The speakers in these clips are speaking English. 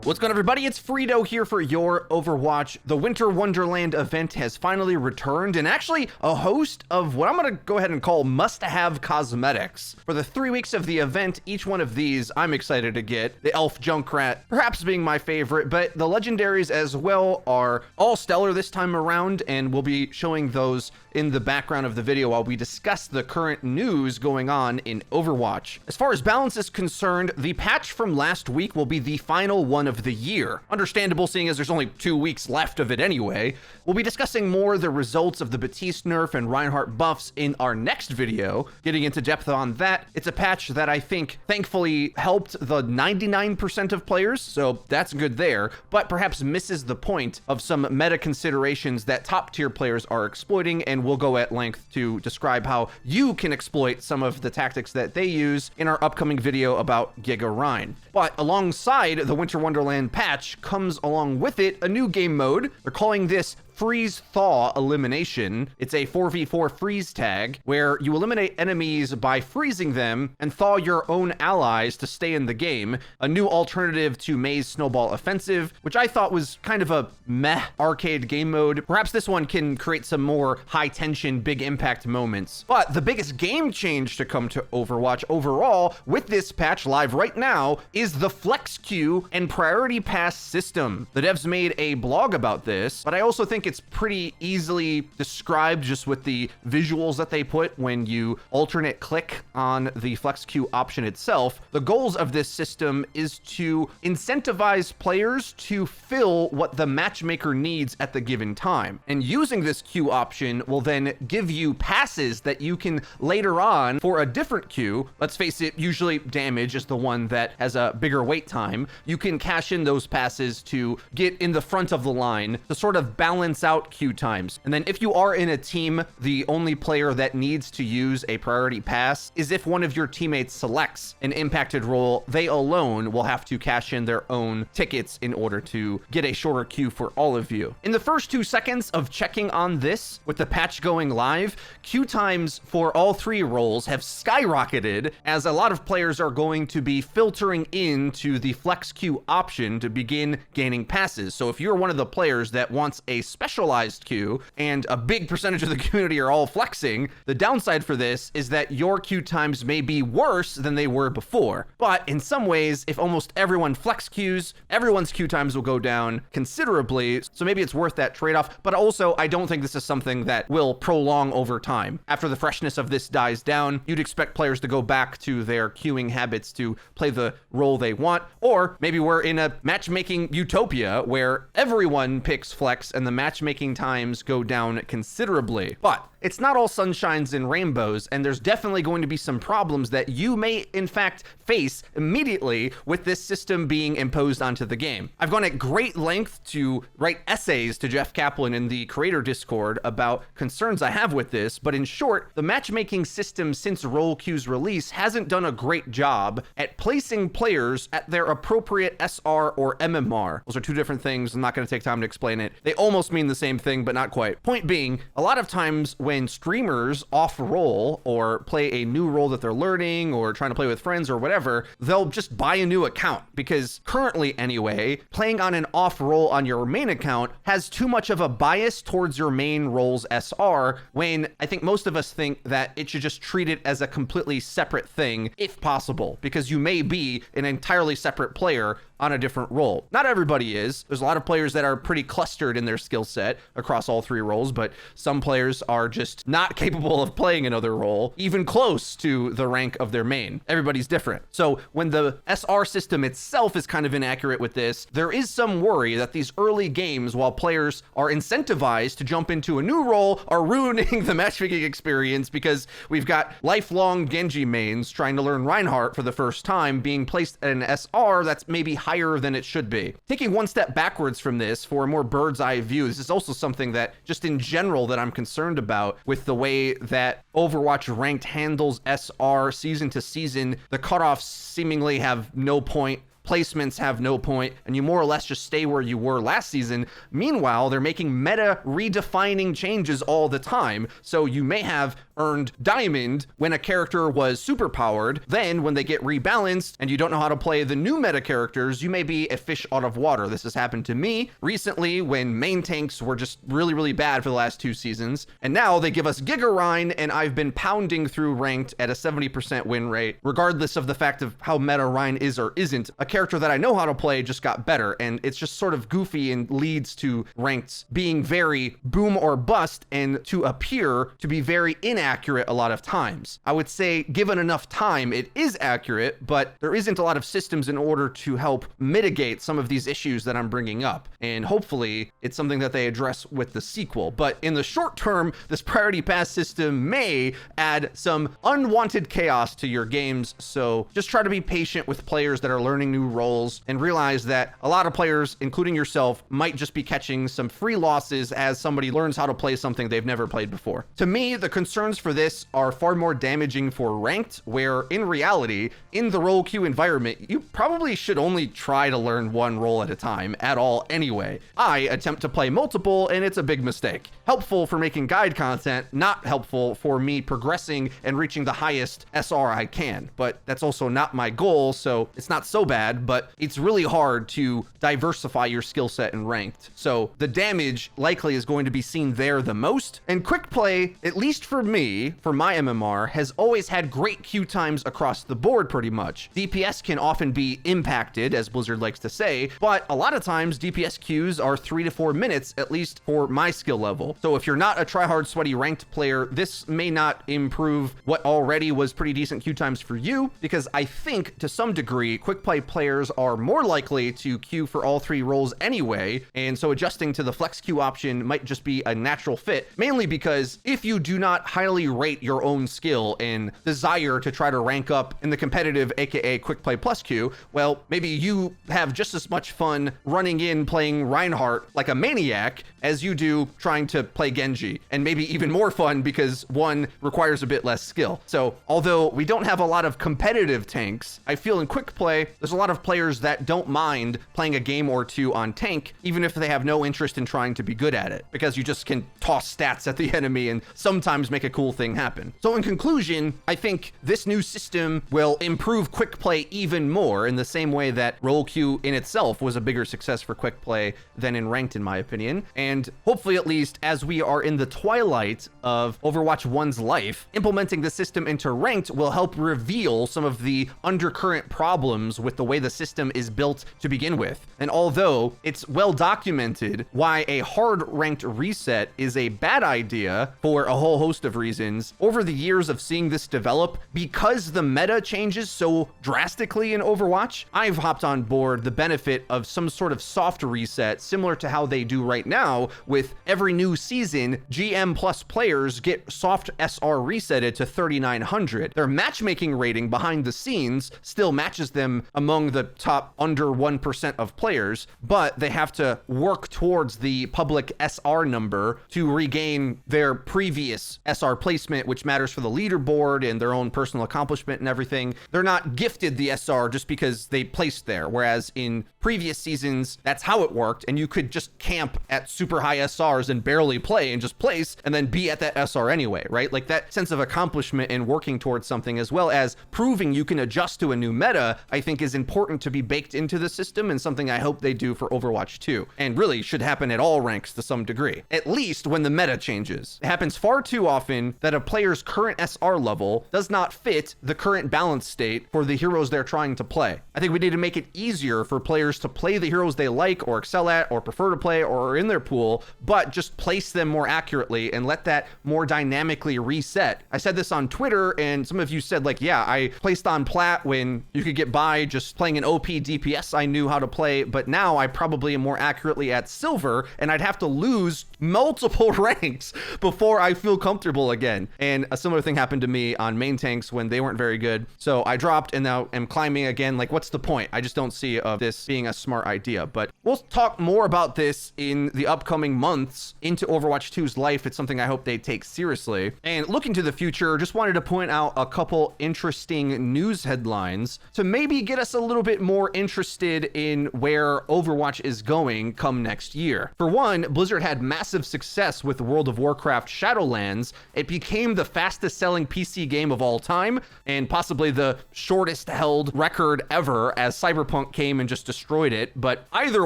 What's going on, everybody? It's Frito here for Your Overwatch. The Winter Wonderland event has finally returned, and actually a host of what I'm going to go ahead and call must-have cosmetics. For the 3 weeks of the event, each one of these I'm excited to get. The Elf Junkrat perhaps being my favorite, but the legendaries as well are all stellar this time around, and we'll be showing those in the background of the video while we discuss the current news going on in Overwatch. As far as balance is concerned, the patch from last week will be the final one of the year. Understandable, seeing as there's only 2 weeks left of it anyway. We'll be discussing more the results of the Baptiste nerf and Reinhardt buffs in our next video, getting into depth on that. It's a patch that I think thankfully helped the 99% of players, so that's good there, but perhaps misses the point of some meta considerations that top tier players are exploiting, and we'll go at length to describe how you can exploit some of the tactics that they use in our upcoming video about Giga Rhine. But alongside the Winter Wonderland patch comes along with it a new game mode. They're calling this Freeze-Thaw Elimination. It's a 4v4 freeze tag where you eliminate enemies by freezing them and thaw your own allies to stay in the game. A new alternative to Mei's Snowball Offensive, which I thought was kind of a meh arcade game mode. Perhaps this one can create some more high-tension, big impact moments. But the biggest game change to come to Overwatch overall with this patch live right now is the Flex Queue and Priority Pass system. The devs made a blog about this, but I also think it's pretty easily described just with the visuals that they put when you alternate click on the Flex Queue option itself. The goals of this system is to incentivize players to fill what the matchmaker needs at the given time. And using this queue option will then give you passes that you can later on for a different queue. Let's face it, usually damage is the one that has a bigger wait time. You can cash in those passes to get in the front of the line to sort of balance out queue times. And then if you are in a team, the only player that needs to use a priority pass is if one of your teammates selects an impacted role. They alone will have to cash in their own tickets in order to get a shorter queue for all of you. In the first 2 seconds of checking on this, with the patch going live, queue times for all 3 roles have skyrocketed as a lot of players are going to be filtering into the Flex Queue option to begin gaining passes. So if you're one of the players that wants a specialized queue and a big percentage of the community are all flexing, the downside for this is that your queue times may be worse than they were before. But in some ways, if almost everyone flex queues, everyone's queue times will go down considerably. So maybe it's worth that trade-off. But also, I don't think this is something that will prolong over time. After the freshness of this dies down, you'd expect players to go back to their queuing habits to play the role they want. Or maybe we're in a matchmaking utopia where everyone picks flex and the matchmaking times go down considerably. But it's not all sunshines and rainbows, and there's definitely going to be some problems that you may in fact face immediately with this system being imposed onto the game. I've gone at great length to write essays to Jeff Kaplan in the creator Discord about concerns I have with this, but in short, the matchmaking system since role queue's release hasn't done a great job at placing players at their appropriate SR or MMR. Those are 2 different things. I'm not going to take time to explain it. They almost mean the same thing, but not quite. Point being, a lot of times when streamers off role or play a new role that they're learning or trying to play with friends or whatever, they'll just buy a new account because currently anyway, playing on an off role on your main account has too much of a bias towards your main role's SR, when I think most of us think that it should just treat it as a completely separate thing if possible, because you may be an entirely separate player on a different role. Not everybody is. There's a lot of players that are pretty clustered in their skill set across all 3 roles, but some players are just not capable of playing another role, even close to the rank of their main. Everybody's different. So when the SR system itself is kind of inaccurate with this, there is some worry that these early games, while players are incentivized to jump into a new role, are ruining the matchmaking experience because we've got lifelong Genji mains trying to learn Reinhardt for the first time being placed at an SR that's maybe higher than it should be. Taking one step backwards from this for a more bird's eye view, this is also something that just in general that I'm concerned about with the way that Overwatch Ranked handles SR season to season. The cutoffs seemingly have no point placements have no point, and you more or less just stay where you were last season. Meanwhile, they're making meta redefining changes all the time. So you may have earned diamond when a character was super powered. Then when they get rebalanced and you don't know how to play the new meta characters, you may be a fish out of water. This has happened to me recently when main tanks were just really, really bad for the last 2 seasons. And now they give us Giga Rhine, and I've been pounding through ranked at a 70% win rate, regardless of the fact of how meta Rhine is or isn't. A character that I know how to play just got better, and it's just sort of goofy and leads to ranked being very boom or bust and to appear to be very inaccurate a lot of times. I would say given enough time, it is accurate, but there isn't a lot of systems in order to help mitigate some of these issues that I'm bringing up. And hopefully it's something that they address with the sequel. But in the short term, this priority pass system may add some unwanted chaos to your games. So just try to be patient with players that are learning new roles and realize that a lot of players, including yourself, might just be catching some free losses as somebody learns how to play something they've never played before. To me, the concerns for this are far more damaging for ranked, where in reality, in the role queue environment, you probably should only try to learn one role at a time at all anyway. I attempt to play multiple, and it's a big mistake. Helpful for making guide content, not helpful for me progressing and reaching the highest SR I can. But that's also not my goal, so it's not so bad, but it's really hard to diversify your skill set in ranked. So the damage likely is going to be seen there the most. And quick play, at least for me, for my MMR, has always had great queue times across the board pretty much. DPS can often be impacted, as Blizzard likes to say, but a lot of times DPS queues are 3 to 4 minutes, at least for my skill level. So if you're not a tryhard sweaty ranked player, this may not improve what already was pretty decent queue times for you, because I think to some degree, quick play players are more likely to queue for all 3 roles anyway, and so adjusting to the flex queue option might just be a natural fit, mainly because if you do not highly rate your own skill and desire to try to rank up in the competitive aka quick play plus queue, well, maybe you have just as much fun running in playing Reinhardt like a maniac as you do trying to play Genji, and maybe even more fun because one requires a bit less skill. So although we don't have a lot of competitive tanks, I feel in quick play there's a lot of players that don't mind playing a game or 2 on tank, even if they have no interest in trying to be good at it, because you just can toss stats at the enemy and sometimes make a cool thing happen. So in conclusion, I think this new system will improve quick play even more, in the same way that role queue in itself was a bigger success for quick play than in ranked, in my opinion. And hopefully, at least as we are in the twilight of Overwatch 1's life, implementing the system into ranked will help reveal some of the undercurrent problems with the way the system is built to begin with. And although it's well documented why a hard ranked reset is a bad idea for a whole host of reasons, over the years of seeing this develop, because the meta changes so drastically in Overwatch, I've hopped on board the benefit of some sort of soft reset, similar to how they do right now with every new season. GM plus players get soft SR resetted to 3,900. Their matchmaking rating behind the scenes still matches them among the top under 1% of players, but they have to work towards the public SR number to regain their previous SR placement, which matters for the leaderboard and their own personal accomplishment and everything. They're not gifted the SR just because they placed there, whereas in previous seasons, that's how it worked, and you could just camp at super high SRs and barely play and just place and then be at that SR anyway, right? Like that sense of accomplishment in working towards something, as well as proving you can adjust to a new meta, I think is important to be baked into the system, and something I hope they do for Overwatch 2, and really should happen at all ranks to some degree, at least when the meta changes. It happens far too often that a player's current SR level does not fit the current balance state for the heroes they're trying to play. I think we need to make it easier for players to play the heroes they like or excel at or prefer to play or are in their pool, but just place them more accurately and let that more dynamically reset. I said this on Twitter, and some of you said like, yeah, I placed on plat when you could get by just playing an OP DPS I knew how to play, but now I probably am more accurately at silver, and I'd have to lose multiple ranks before I feel comfortable again. And a similar thing happened to me on main tanks when they weren't very good. So I dropped and now am climbing again. Like, what's the point? I just don't see of this being a smart idea, but we'll talk more about this in the upcoming months into Overwatch 2's life. It's something I hope they take seriously. And looking to the future, just wanted to point out a couple interesting news headlines to maybe get us a little bit more interested in where Overwatch is going come next year. For one, Blizzard had massive success with World of Warcraft Shadowlands. It became the fastest selling PC game of all time, and possibly the shortest held record ever as Cyberpunk came and just destroyed it. But either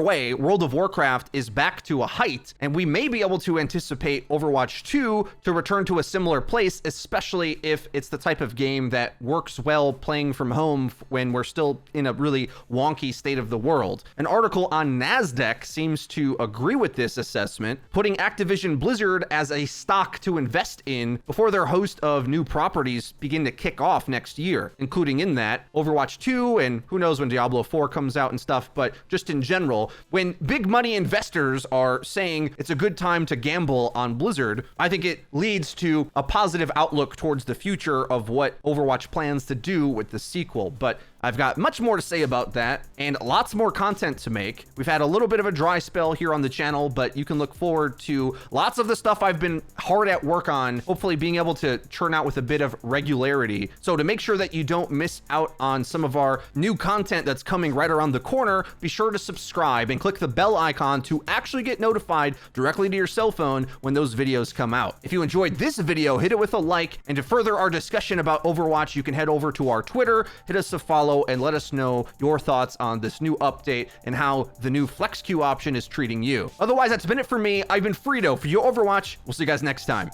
way, World of Warcraft is back to a height, and we may be able to anticipate Overwatch 2 to return to a similar place, especially if it's the type of game that works well playing from home when we're still in a really wonky state of the world. An article on NASDAQ seems to agree with this assessment, putting Activision Blizzard as a stock to invest in before their host of new properties begin to kick off next year, including in that Overwatch 2, and who knows when Diablo 4 comes out and stuff. But just in general, when big money investors are saying it's a good time to gamble on Blizzard, I think it leads to a positive outlook towards the future of what Overwatch plans to do with the sequel. But I've got much more to say about that and lots more content to make. We've had a little bit of a dry spell here on the channel, but you can look forward to lots of the stuff I've been hard at work on, hopefully being able to churn out with a bit of regularity. So to make sure that you don't miss out on some of our new content that's coming right around the corner, be sure to subscribe and click the bell icon to actually get notified directly to your cell phone when those videos come out. If you enjoyed this video, hit it with a like, and to further our discussion about Overwatch, you can head over to our Twitter, hit us a follow, and let us know your thoughts on this new update and how the new flex queue option is treating you. Otherwise, that's been it for me. I've been Frito for Your Overwatch. We'll see you guys next time.